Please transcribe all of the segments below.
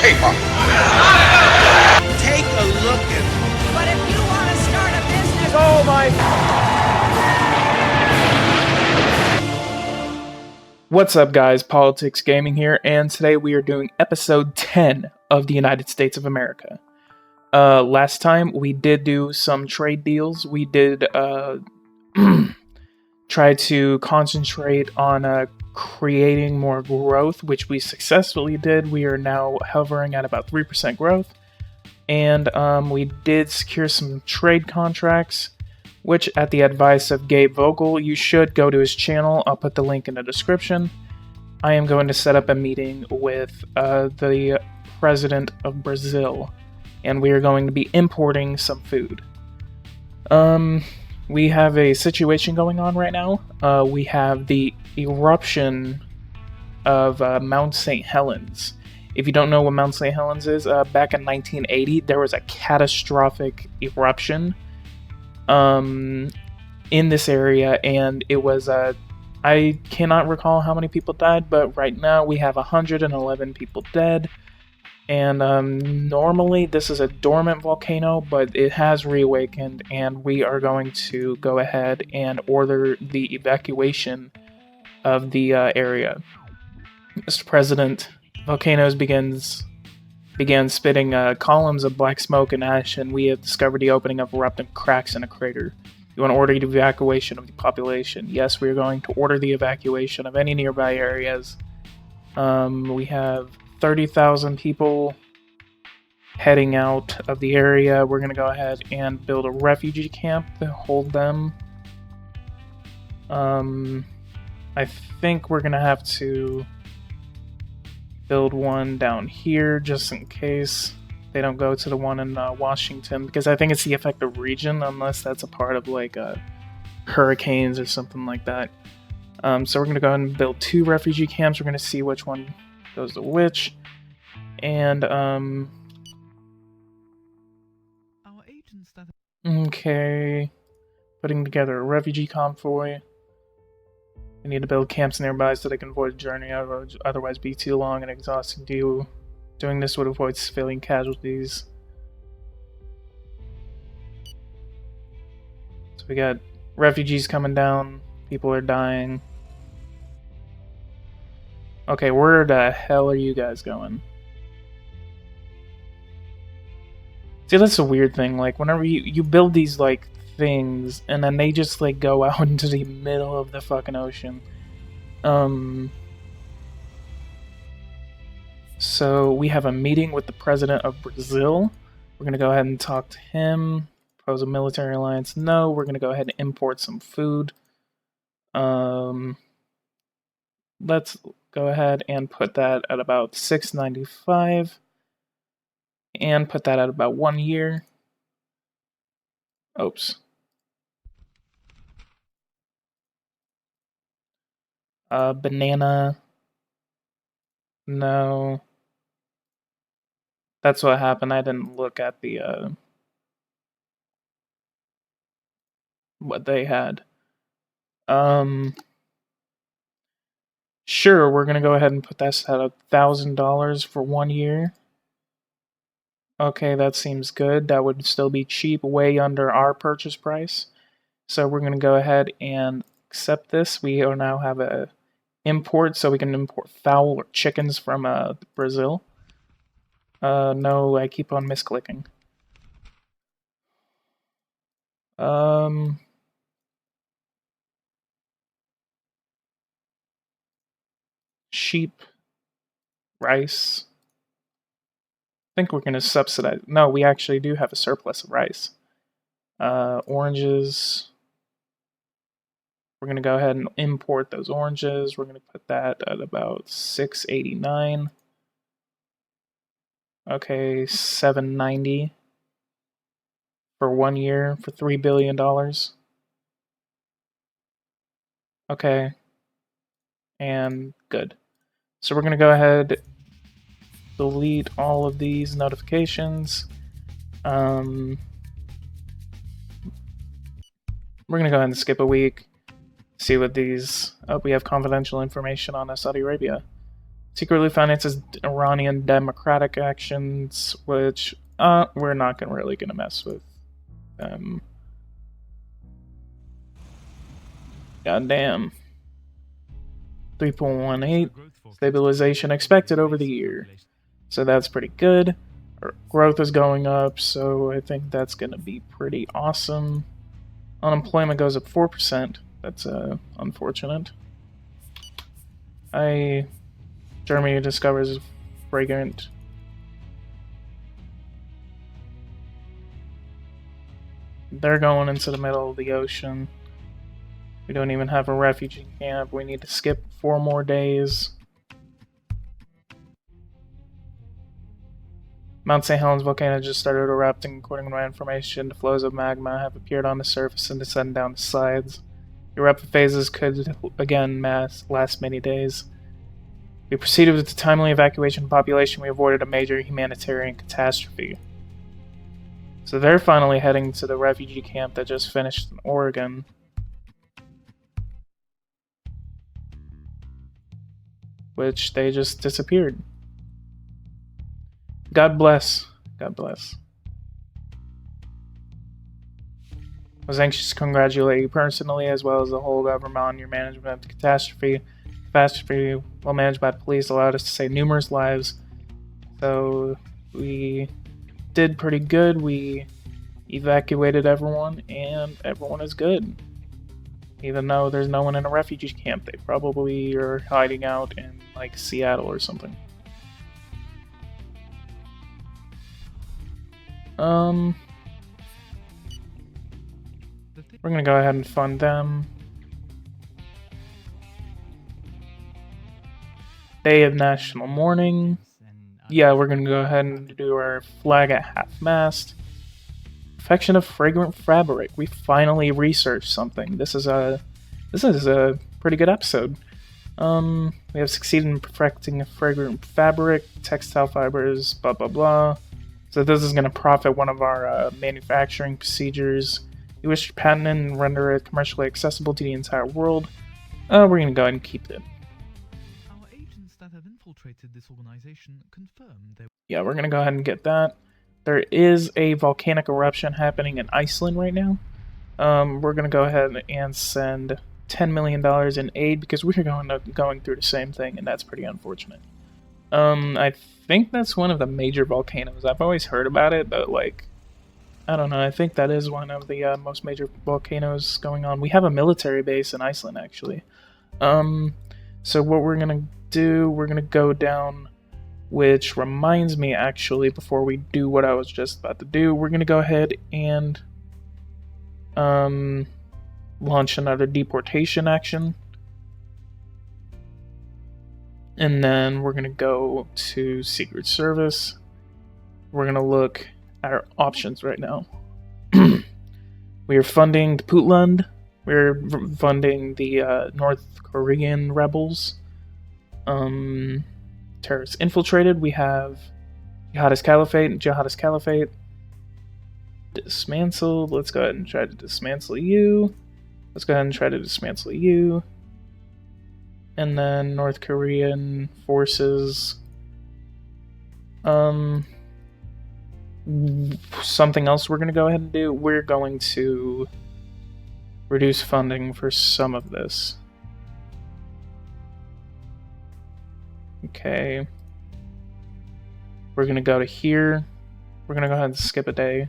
paper. Take a look at it. But if you want to start a business... Oh my... What's up, guys? PoliticsGaming here, and today we are doing episode 10 of the United States of America. Last time we did do some trade deals. We did try to concentrate on creating more growth, which we successfully did. We are now hovering at about 3% growth, and we did secure some trade contracts, which, at the advice of Gabe Vogel, you should go to his channel. I'll put the link in the description. I am going to set up a meeting with the president of Brazil, and we are going to be importing some food. We have a situation going on right now. We have the eruption of Mount St. Helens. If you don't know what Mount St. Helens is, back in 1980, there was a catastrophic eruption in this area, and it was I cannot recall how many people died, but right now we have 111 people dead. And normally this is a dormant volcano, but it has reawakened, and we are going to go ahead and order the evacuation of the area. Mr. President, volcanoes began spitting columns of black smoke and ash, and we have discovered the opening of erupting cracks in a crater. You want to order the evacuation of the population? Yes, we are going to order the evacuation of any nearby areas. We have 30,000 people heading out of the area. We're going to go ahead and build a refugee camp to hold them. I think we're going to have to build one down here just in case they don't go to the one in Washington, because I think it's the affected region, unless that's a part of like hurricanes or something like that. So we're going to go ahead and build 2 refugee camps. We're going to see which one goes to which. And okay, putting together a refugee convoy. We need to build camps nearby so they can avoid the journey, otherwise be too long and exhausting. Doing this would avoid civilian casualties. So we got refugees coming down, people are dying. Okay, where the hell are you guys going? See, that's a weird thing. Like, whenever you build these, like, things, and then they just, like, go out into the middle of the fucking ocean. So, we have a meeting with the president of Brazil. We're gonna go ahead and talk to him. Propose a military alliance. No, we're gonna go ahead and import some food. Let's go ahead and put that at about 695. And put that at about 1 year. Oops. Banana. No. That's what happened. I didn't look at the what they had. Sure, we're gonna go ahead and put that at $1,000 for 1 year. Okay, that seems good. That would still be cheap, way under our purchase price. So we're going to go ahead and accept this. We now have a import, so we can import fowl or chickens from Brazil. No, I keep on misclicking. Sheep, rice. I think we're going to subsidize. No, we actually do have a surplus of rice. Oranges. We're going to go ahead and import those oranges. We're going to put that at about 689. Okay, 790 for 1 year for $3 billion. Okay. And good. So we're going to go ahead, delete all of these notifications. We're going to go ahead and skip a week. See what these... Oh, we have confidential information on Saudi Arabia. Secretly finances Iranian democratic actions, which we're not really gonna mess with them. Goddamn. 3.18 stabilization expected over the year, so that's pretty good. Our growth is going up, so I think that's gonna be pretty awesome. Unemployment goes up 4%. That's unfortunate. Germany discovers fragrant. They're going into the middle of the ocean. We don't even have a refugee camp. We need to skip 4 more days. Mount St. Helens volcano just started erupting. According to my information, the flows of magma have appeared on the surface and descended down the sides. Eruptive phases could again last many days. We proceeded with the timely evacuation of the population. We avoided a major humanitarian catastrophe. So they're finally heading to the refugee camp that just finished in Oregon. Which they just disappeared. God bless. God bless. I was anxious to congratulate you personally, as well as the whole government, on your management of the catastrophe. The catastrophe, well managed by the police, allowed us to save numerous lives. So we did pretty good. We evacuated everyone, and everyone is good. Even though there's no one in a refugee camp, they probably are hiding out in like Seattle or something. We're gonna go ahead and fund them. Day of national mourning. Yeah, we're gonna go ahead and do our flag at half-mast. Perfection of fragrant fabric. We finally researched something. This is a pretty good episode. We have succeeded in perfecting a fragrant fabric, textile fibers, blah blah blah. So this is going to profit one of our manufacturing procedures. We wish to patent it and render it commercially accessible to the entire world. We're going to go ahead and keep it. Our agents that have infiltrated this organization confirm Yeah, we're going to go ahead and get that. There is a volcanic eruption happening in Iceland right now. We're going to go ahead and send $10 million in aid because we're going through the same thing, and that's pretty unfortunate. I think that's one of the major volcanoes. I've always heard about it, but like, I don't know. I think that is one of the most major volcanoes going on. We have a military base in Iceland, actually. So what we're gonna do, we're gonna go down, which reminds me, actually, before we do what I was just about to do, we're gonna go ahead and launch another deportation action. And then we're going to go to Secret Service. We're going to look at our options right now. We are funding the Puntland. We're funding the North Korean rebels. Terrorists infiltrated. We have Jihadist Caliphate. Dismantled. Let's go ahead and try to dismantle you. And then North Korean forces. Something else we're going to go ahead and do. We're going to reduce funding for some of this. Okay. We're going to go to here. We're going to go ahead and skip a day.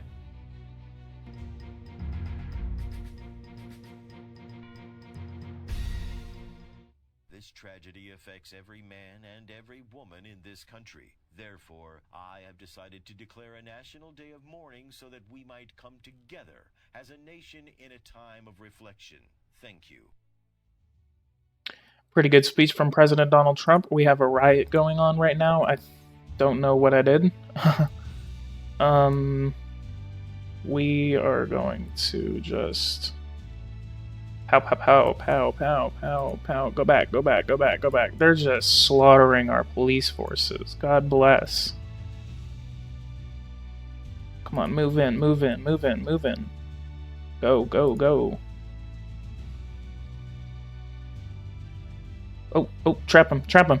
This tragedy affects every man and every woman in this country. Therefore, I have decided to declare a national day of mourning so that we might come together as a nation in a time of reflection. Thank you. Pretty good speech from President Donald Trump. We have a riot going on right now. I don't know what I did. We are going to just... Pow, pow, pow, pow, pow, pow, pow. Go back. They're just slaughtering our police forces. God bless. Come on, move in. Go. Oh, trap him.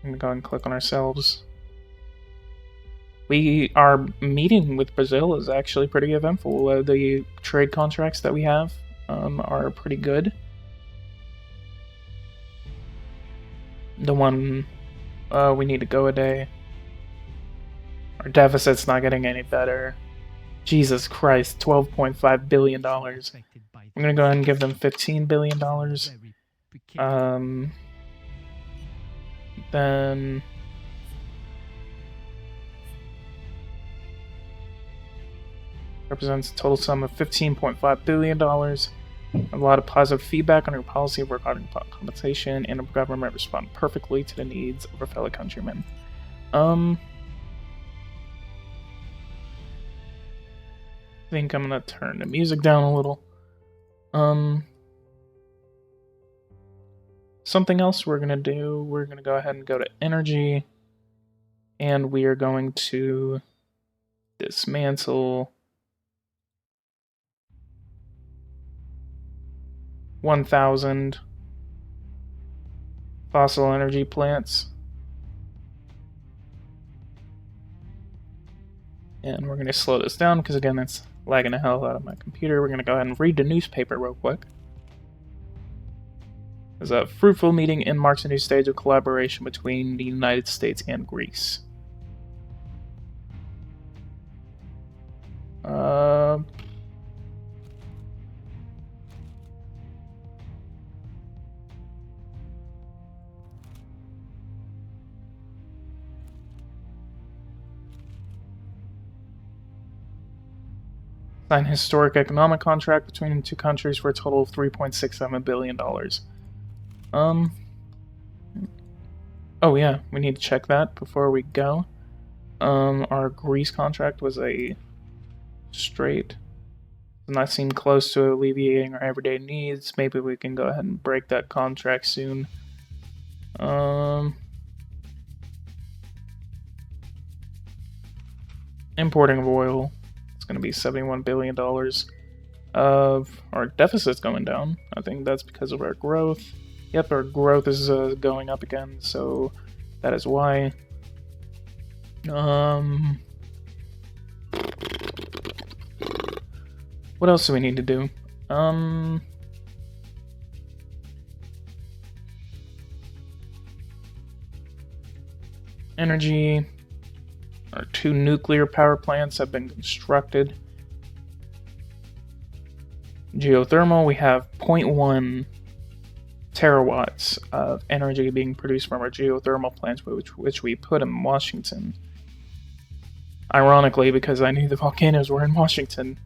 I'm gonna go and click on ourselves. Our meeting with Brazil is actually pretty eventful. The trade contracts that we have are pretty good. The one we need to go a day. Our deficit's not getting any better. Jesus Christ, $12.5 billion. I'm gonna go ahead and give them $15 billion. Then represents a total sum of $15.5 billion. A lot of positive feedback on your policy regarding compensation, and the government respond perfectly to the needs of our fellow countrymen. I think I'm gonna turn the music down a little. Something else we're gonna do, we're gonna go ahead and go to energy, and we are going to dismantle 1,000 fossil energy plants. And we're going to slow this down because, again, it's lagging the hell out of my computer. We're going to go ahead and read the newspaper real quick. There's a fruitful meeting in marks a new stage of collaboration between the United States and Greece. Sign historic economic contract between the two countries for a total of $3.67 billion. Oh yeah, we need to check that before we go. Our Greece contract was a straight. Does not seem close to alleviating our everyday needs. Maybe we can go ahead and break that contract soon. Importing of oil. It's going to be $71 billion. Our deficit's going down. I think that's because of our growth. Yep, our growth is going up again, so that is why. What else do we need to do? Energy. Our 2 nuclear power plants have been constructed. Geothermal, we have 0.1 terawatts of energy being produced from our geothermal plants, which we put in Washington. Ironically, because I knew the volcanoes were in Washington.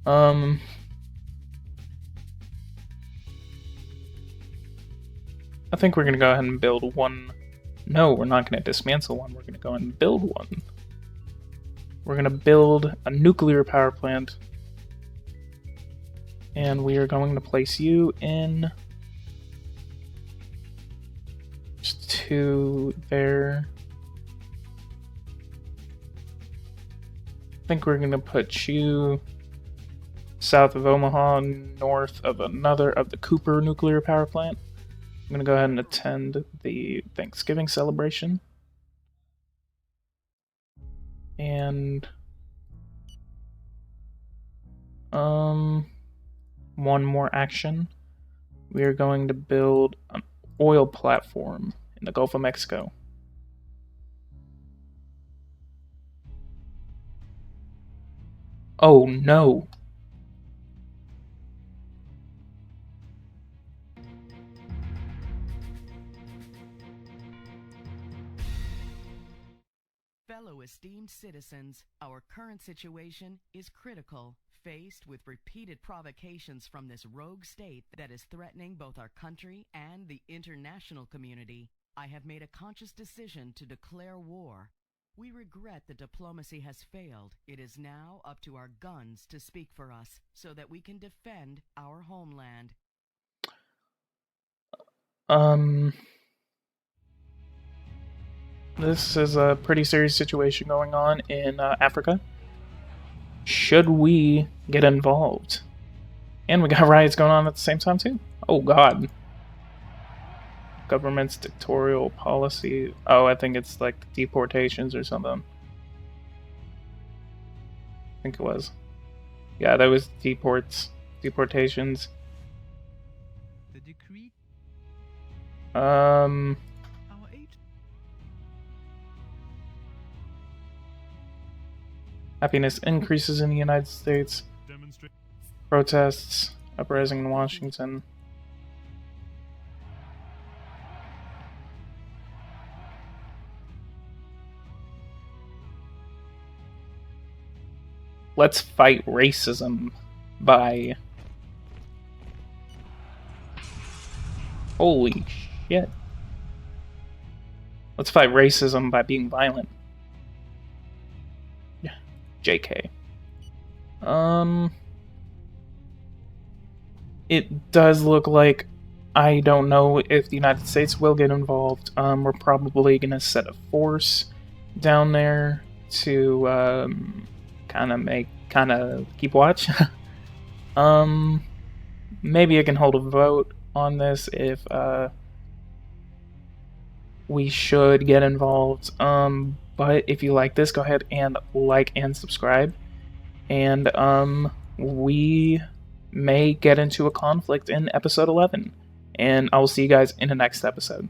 I think we're going to go ahead and build one. No, we're not going to dismantle one. We're going to go and build one. We're going to build a nuclear power plant. And we are going to place you in just 2 there. I think we're going to put you south of Omaha, north of another of the Cooper nuclear power plant. I'm going to go ahead and attend the Thanksgiving celebration. And one more action. We are going to build an oil platform in the Gulf of Mexico. Oh no. Fellow esteemed citizens, our current situation is critical. Faced with repeated provocations from this rogue state that is threatening both our country and the international community, I have made a conscious decision to declare war. We regret that diplomacy has failed. It is now up to our guns to speak for us so that we can defend our homeland. This is a pretty serious situation going on in Africa. Should we get involved? And we got riots going on at the same time too. Oh god. government's dictatorial policy. Oh, I think it's like deportations or something. I think it was. Yeah, that was deportations. The decree. Our happiness increases in the United States. Protests, uprising in Washington. Let's fight racism by... Holy shit. Let's fight racism by being violent. Yeah, JK. It does look like, I don't know if the United States will get involved. We're probably gonna set a force down there to kind of keep watch. Maybe I can hold a vote on this if we should get involved. But if you like this, go ahead and like and subscribe. And we may get into a conflict in episode 11. And I will see you guys in the next episode.